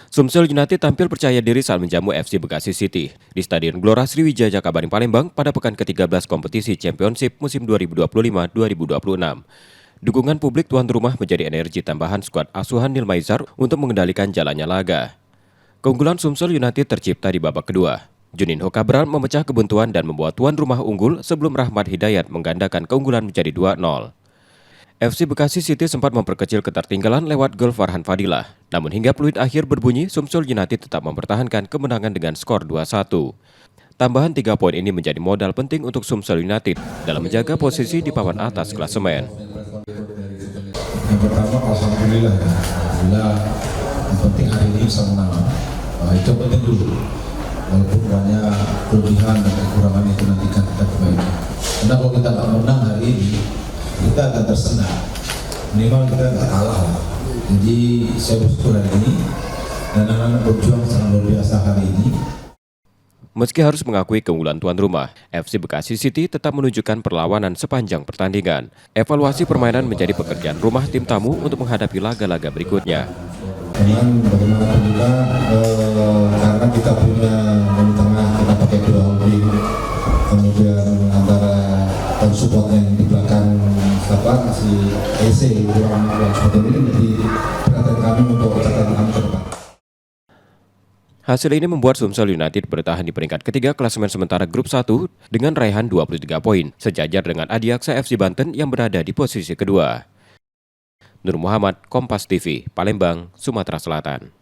Sumsel United tampil percaya diri saat menjamu FC Bekasi City di Stadion Gelora Sriwijaya Jakabaring Palembang pada pekan ke-13 kompetisi Championship musim 2025-2026. Dukungan publik tuan rumah menjadi energi tambahan skuad asuhan Nil Maizar untuk mengendalikan jalannya laga. Keunggulan Sumsel United tercipta di babak kedua. Juninho Cabral memecah kebuntuan dan membuat tuan rumah unggul sebelum Rahmat Hidayat menggandakan keunggulan menjadi 2-0. FC Bekasi City sempat memperkecil ketertinggalan lewat gol Farhan Fadilah. Namun hingga peluit akhir berbunyi, Sumsel United tetap mempertahankan kemenangan dengan skor 2-1. Tambahan 3 poin ini menjadi modal penting untuk Sumsel United dalam menjaga posisi di papan atas klasemen. Yang pertama, alhamdulillah ya. Alhamdulillah, yang penting hari ini bisa menang. Itu penting dulu. Walaupun banyak kelebihan dan kekurangan itu nanti kan kita perbaiki. Karena kalau kita nggak menang hari ini, kita akan tersendat. Minimal kita nggak kalah lah. Jadi saya bersyukur hari ini dan anak-anak berjuang sangat luar biasa hari ini. Meski harus mengakui keunggulan tuan rumah, FC Bekasi City tetap menunjukkan perlawanan sepanjang pertandingan. Evaluasi permainan menjadi pekerjaan rumah tim tamu untuk menghadapi laga-laga berikutnya. Dengan bagaimanapun juga karena kita punya di tengah kita pakai dua holding, kemudian antara supportnya yang di belakang si EC kurang seperti ini, jadi perhatian kami untuk catatan kami ke depan. Hasil ini membuat Sumsel United bertahan di peringkat ketiga klasemen sementara grup 1 dengan raihan 23 poin, sejajar dengan Adiaksa FC Banten yang berada di posisi kedua. Nur Muhammad, Kompas TV, Palembang, Sumatera Selatan.